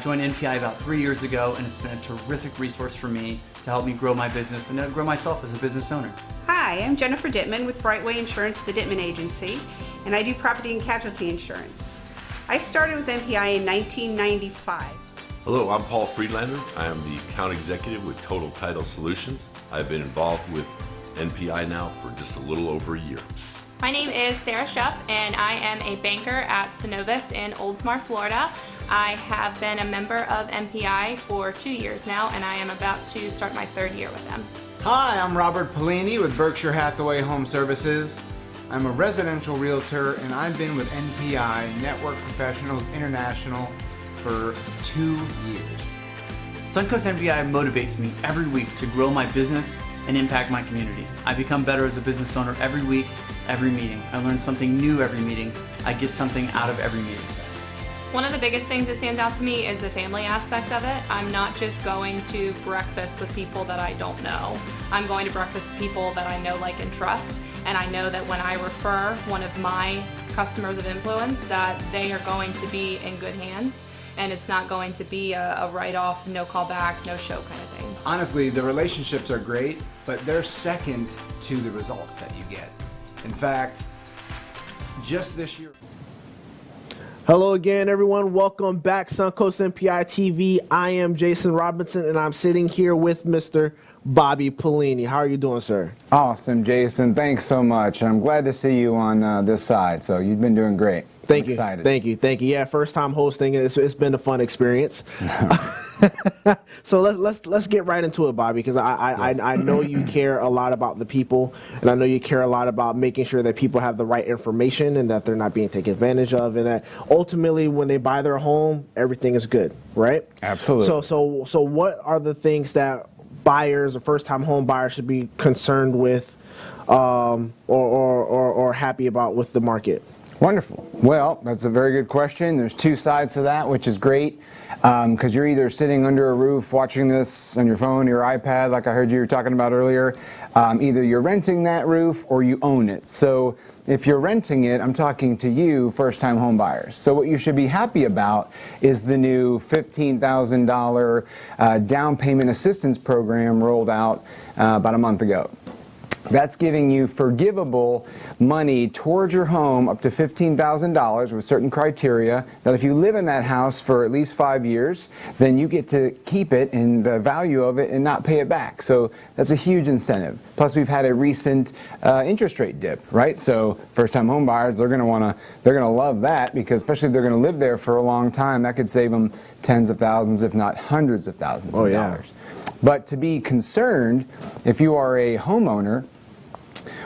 Joined NPI about 3 years ago, and it's been a terrific resource for me to help me grow my business and grow myself as a business owner. Hi, I'm Jennifer Dittman with Brightway Insurance, the Dittman Agency, and I do property and casualty insurance. I started with NPI in 1995. Hello, I'm Paul Friedlander. I am the account executive with Total Title Solutions. I've been involved with NPI now for just a little over a year. My name is Sarah Shupp, and I am a banker at Synovus in Oldsmar, Florida. I have been a member of NPI for 2 years now, and I am about to start my 3rd year with them. Hi, I'm Robert Pellini with Berkshire Hathaway Home Services. I'm a residential realtor, and I've been with NPI, Network Professionals International, for 2 years. Suncoast NPI motivates me every week to grow my business and impact my community. I become better as a business owner every week, every meeting. I learn something new every meeting. I get something out of every meeting. One of the biggest things that stands out to me is the family aspect of it. I'm not just going to breakfast with people that I don't know. I'm going to breakfast with people that I know, like, and trust. And I know that when I refer one of my customers of influence, that they are going to be in good hands. and it's not going to be a write-off, no call back, no show kind of thing. Honestly, the relationships are great, but they're second to the results that you get. In fact, just this year. Hello again, everyone. Welcome back, Suncoast NPI TV. I am Jason Robinson, and I'm sitting here with Mr. Bobby Pellini. How are you doing, sir? Awesome, Jason. Thanks so much. I'm glad to see you on this side. So you've been doing great. Thank I'm you. excited. Thank you. Thank you. Yeah, first time hosting. It's been a fun experience. So let's get right into it, Bobby, because I know you care a lot about the people, and I know you care a lot about making sure that people have the right information and that they're not being taken advantage of, and that ultimately when they buy their home, everything is good, right? Absolutely. So what are the things that buyers or first-time home buyers should be concerned with or happy about with the market? Wonderful. Well, that's a very good question. There's two sides to that, which is great, because you're either sitting under a roof watching this on your phone or your iPad, like I heard you were talking about earlier. Either you're renting that roof or you own it. So if you're renting it, I'm talking to you, first-time home buyers. So what you should be happy about is the new $15,000 down payment assistance program rolled out about a month ago. That's giving you forgivable money towards your home up to $15,000 with certain criteria that if you live in that house for at least 5 years, then you get to keep it and the value of it and not pay it back. So that's a huge incentive. Plus we've had a recent interest rate dip, right? So first-time home buyers, they're going to love that, because especially if they're going to live there for a long time, that could save them tens of thousands, if not hundreds of thousands of dollars. But to be concerned, if you are a homeowner,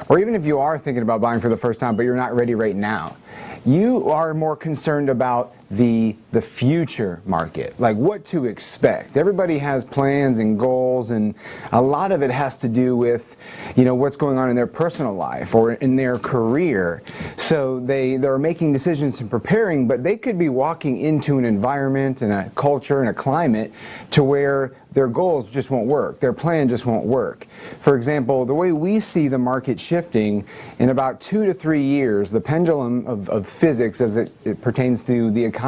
or even if you are thinking about buying for the first time but you're not ready right now, you are more concerned about the future market, like what to expect. Everybody has plans and goals, and a lot of it has to do with, you know, what's going on in their personal life or in their career. So they're making decisions and preparing, but they could be walking into an environment and a culture and a climate to where their goals just won't work. Their plan just won't work. For example, the way we see the market shifting, in about 2 to 3 years, the pendulum of physics as it pertains to the economy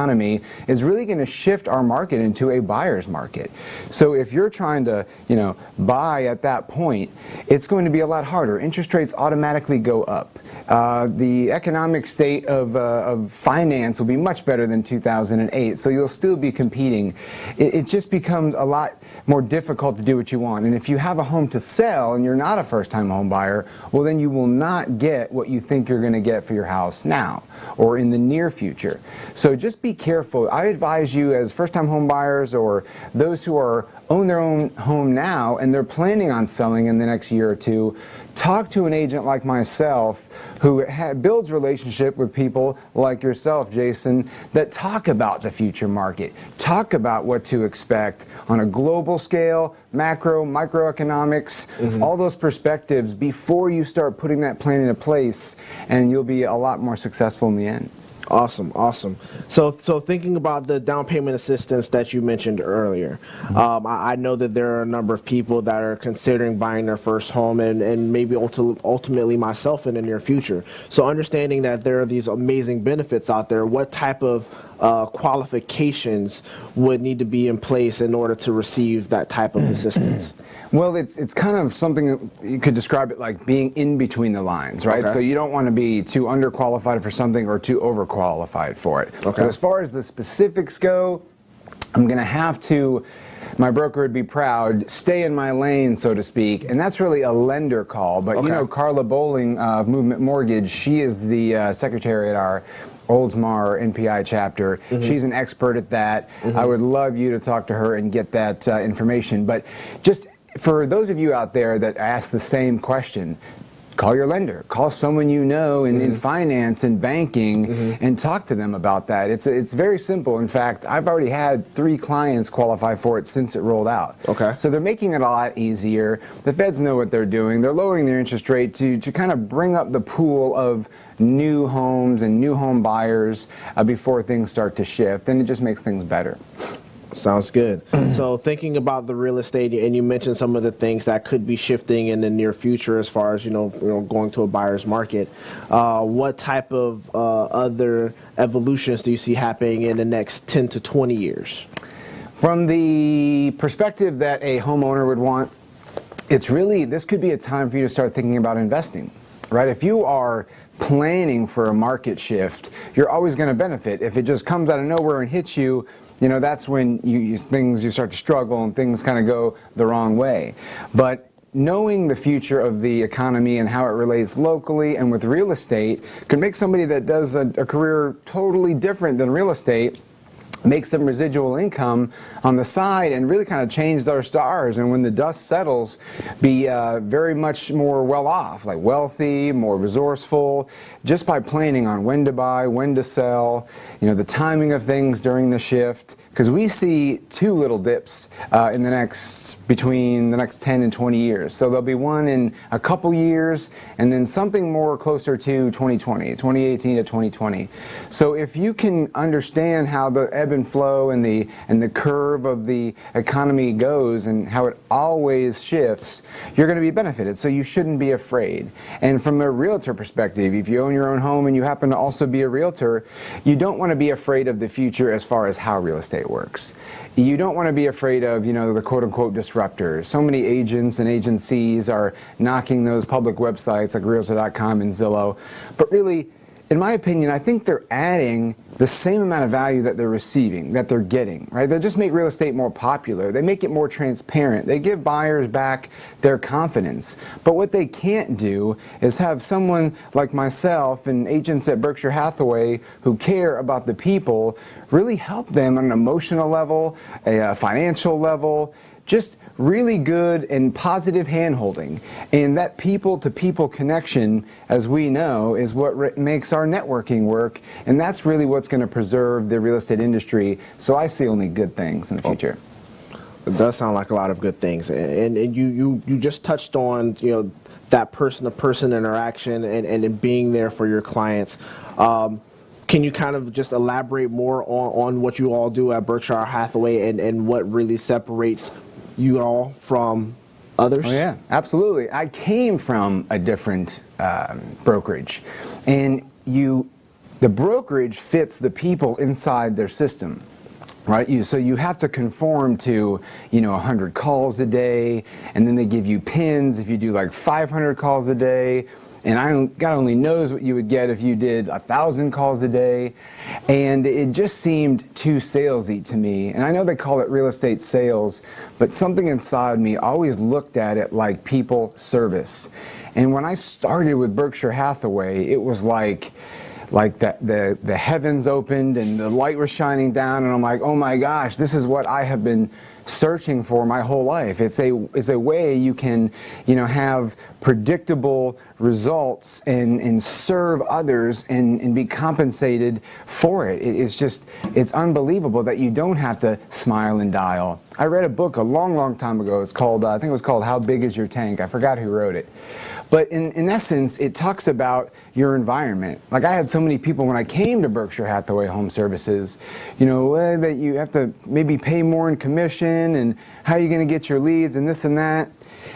is really going to shift our market into a buyer's market. So if you're trying to, you know, buy at that point, it's going to be a lot harder. Interest rates automatically go up. The economic state of finance will be much better than 2008, so you'll still be competing. It just becomes a lot more difficult to do what you want. And if you have a home to sell and you're not a first-time home buyer, well, then you will not get what you think you're going to get for your house now or in the near future. So just be careful. I advise you, as first-time home buyers or those who own their own home now and they're planning on selling in the next year or two, talk to an agent like myself who builds relationship with people like yourself, Jason, that talk about the future market, talk about what to expect on a global scale, macro, microeconomics, all those perspectives before you start putting that plan into place, and you'll be a lot more successful in the end. Awesome, awesome. So thinking about the down payment assistance that you mentioned earlier, I know that there are a number of people that are considering buying their first home, and maybe ultimately myself in the near future. So understanding that there are these amazing benefits out there, what type of qualifications would need to be in place in order to receive that type of assistance? Well, it's kind of something that you could describe it like being in between the lines, right? Okay. So you don't want to be too underqualified for something or too overqualified for it. Okay. But as far as the specifics go, I'm going to have to, my broker would be proud, stay in my lane, so to speak, and that's really a lender call. But you know, Carla Bowling of Movement Mortgage, she is the secretary at our Oldsmar NPI chapter. She's an expert at that. I would love you to talk to her and get that information. But just for those of you out there that ask the same question, call your lender, call someone you know in finance and banking, and talk to them about that. It's very simple. In fact, I've already had 3 clients qualify for it since it rolled out. Okay. So they're making it a lot easier. The feds know what they're doing. They're lowering their interest rate to kind of bring up the pool of new homes and new home buyers before things start to shift, and it just makes things better. Sounds good. So thinking about the real estate, and you mentioned some of the things that could be shifting in the near future as far as, going to a buyer's market. What type of other evolutions do you see happening in the next 10 to 20 years? From the perspective that a homeowner would want, this could be a time for you to start thinking about investing, right? If you are planning for a market shift, you're always going to benefit. If it just comes out of nowhere and hits you, that's when you start to struggle and things kind of go the wrong way. But knowing the future of the economy and how it relates locally and with real estate could make somebody that does a career totally different than real estate make some residual income on the side and really kind of change their stars, and when the dust settles, be very much more well off, like wealthy, more resourceful, just by planning on when to buy, when to sell, the timing of things during the shift. Because we see two little dips between the next 10 and 20 years. So there'll be one in a couple years, and then something more closer to 2018 to 2020. So if you can understand how the ebb and flow and the curve of the economy goes and how it always shifts, you're going to be benefited. So you shouldn't be afraid. And from a realtor perspective, if you own your own home and you happen to also be a realtor, you don't want to be afraid of the future as far as how real estate works. You don't want to be afraid of, the quote-unquote disruptors. So many agents and agencies are knocking those public websites like Realtor.com and Zillow. But really, in my opinion, I think they're adding the same amount of value that they're receiving, that they're getting, right? They just make real estate more popular. They make it more transparent. They give buyers back their confidence. But what they can't do is have someone like myself and agents at Berkshire Hathaway who care about the people really help them on an emotional level, a financial level, just really good and positive hand-holding. And that people-to-people connection, as we know, is what makes our networking work, and that's really what's going to preserve the real estate industry. So I see only good things in the future. It does sound like a lot of good things, and you just touched on that person-to-person interaction and being there for your clients. Can you kind of just elaborate more on what you all do at Berkshire Hathaway and what really separates you all from others? Oh yeah, absolutely. I came from a different brokerage, and the brokerage fits the people inside their system, right? So you have to conform to 100 calls a day, and then they give you pins if you do like 500 calls a day. And God only knows what you would get if you did 1,000 calls a day. And it just seemed too salesy to me. And I know they call it real estate sales, but something inside me always looked at it like people service. And when I started with Berkshire Hathaway, it was like the heavens opened and the light was shining down, and I'm like, oh my gosh, this is what I have been searching for my whole life. It's a way you can have predictable results and serve others and be compensated for it. It's unbelievable that you don't have to smile and dial. I read a book a long time ago. It's called I think it was called How Big Is Your Tank? I forgot who wrote it. But in essence, it talks about your environment. Like, I had so many people when I came to Berkshire Hathaway Home Services, that you have to maybe pay more in commission, and how are you going to get your leads, and this and that.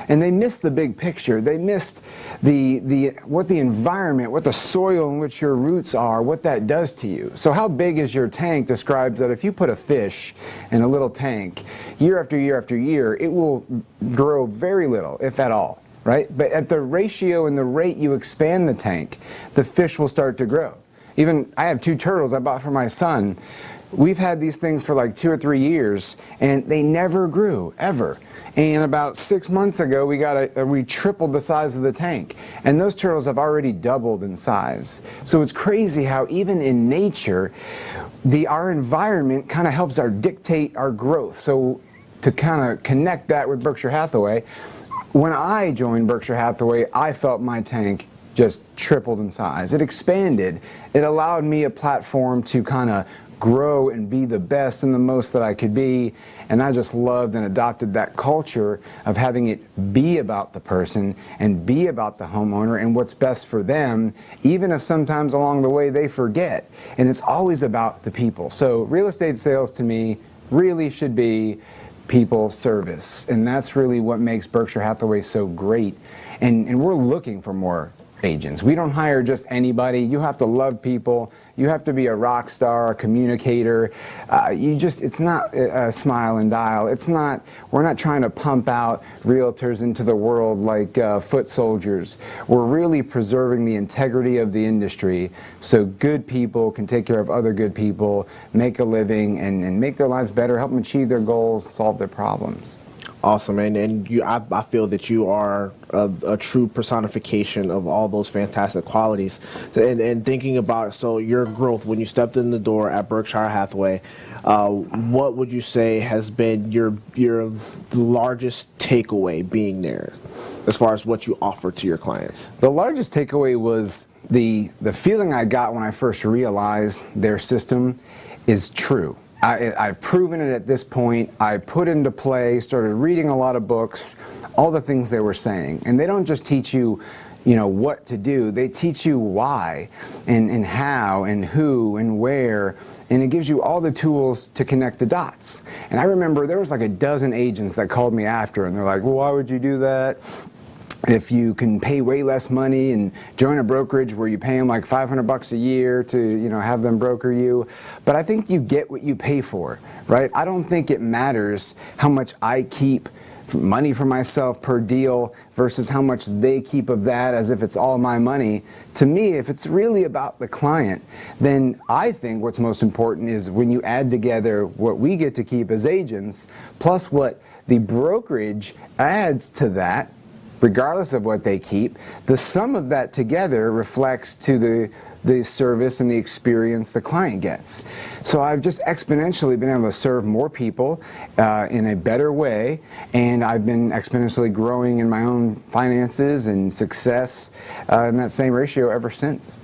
And they missed the big picture. They missed what the environment, what the soil in which your roots are, what that does to you. So how big is your tank describes that if you put a fish in a little tank, year after year after year, it will grow very little, if at all. Right? But at the ratio and the rate you expand the tank, the fish will start to grow. Even, I have 2 turtles I bought for my son. We've had these things for like 2 or 3 years, and they never grew, ever. And about 6 months ago, we tripled the size of the tank. And those turtles have already doubled in size. So it's crazy how even in nature, our environment kind of helps dictate our growth. So to kind of connect that with Berkshire Hathaway, when I joined Berkshire Hathaway, I felt my tank just tripled in size. It expanded. It allowed me a platform to kind of grow and be the best and the most that I could be. And I just loved and adopted that culture of having it be about the person and be about the homeowner and what's best for them, even if sometimes along the way they forget. And it's always about the people. So real estate sales to me, really should be people service. And that's really what makes Berkshire Hathaway so great. And we're looking for more agents. We don't hire just anybody. You have to love people. You have to be a rock star, a communicator. It's not a smile and dial. We're not trying to pump out realtors into the world like foot soldiers. We're really preserving the integrity of the industry so good people can take care of other good people, make a living, and make their lives better, help them achieve their goals, solve their problems. Awesome, and I feel that you are a true personification of all those fantastic qualities. And thinking about so your growth when you stepped in the door at Berkshire Hathaway, what would you say has been your largest takeaway being there, as far as what you offer to your clients? The largest takeaway was the feeling I got when I first realized their system is true. I've proven it at this point. I put into play, started reading a lot of books, all the things they were saying. And they don't just teach you, what to do. They teach you why and how and who and where. And it gives you all the tools to connect the dots. And I remember there was like a dozen agents that called me after, and they're like, well, why would you do that? If you can pay way less money and join a brokerage where you pay them like $500 a year to, have them broker you. But I think you get what you pay for, right? I don't think it matters how much I keep money for myself per deal versus how much they keep of that as if it's all my money. To me, if it's really about the client, then I think what's most important is when you add together what we get to keep as agents plus what the brokerage adds to that, regardless of what they keep, the sum of that together reflects to the service and the experience the client gets. So I've just exponentially been able to serve more people in a better way, and I've been exponentially growing in my own finances and success in that same ratio ever since.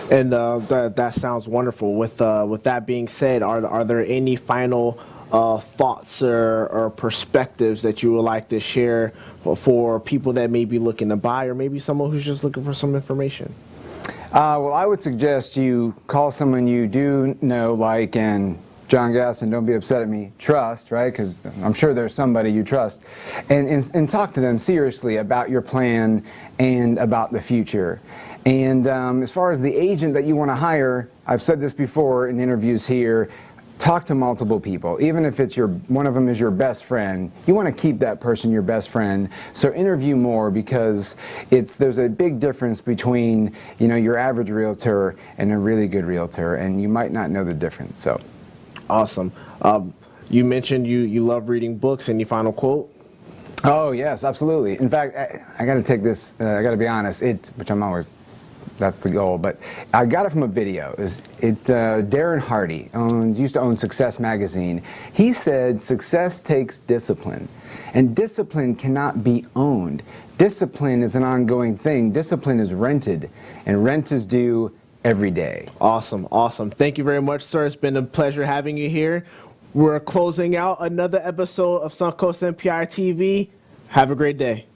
And that sounds wonderful. With that being said, are there any final thoughts or perspectives that you would like to share for people that may be looking to buy, or maybe someone who's just looking for some information? Well, I would suggest you call someone you do know, like, and John Gaston, don't be upset at me, trust, right? Because I'm sure there's somebody you trust. And talk to them seriously about your plan and about the future. And as far as the agent that you want to hire, I've said this before in interviews here, talk to multiple people. Even if it's one of them is your best friend, you want to keep that person your best friend. So interview more, because there's a big difference between your average realtor and a really good realtor, and you might not know the difference. So awesome. You mentioned you love reading books. Any final quote? Oh yes, absolutely. In fact, I got to take this. I got to be honest. Which I'm always. That's the goal, but I got it from a video. Darren Hardy used to own Success magazine. He said success takes discipline, and discipline cannot be owned. Discipline is an ongoing thing. Discipline is rented, and rent is due every day. Awesome. Thank you very much, sir. It's been a pleasure having you here. We're closing out another episode of Suncoast NPI ITV. Have a great day.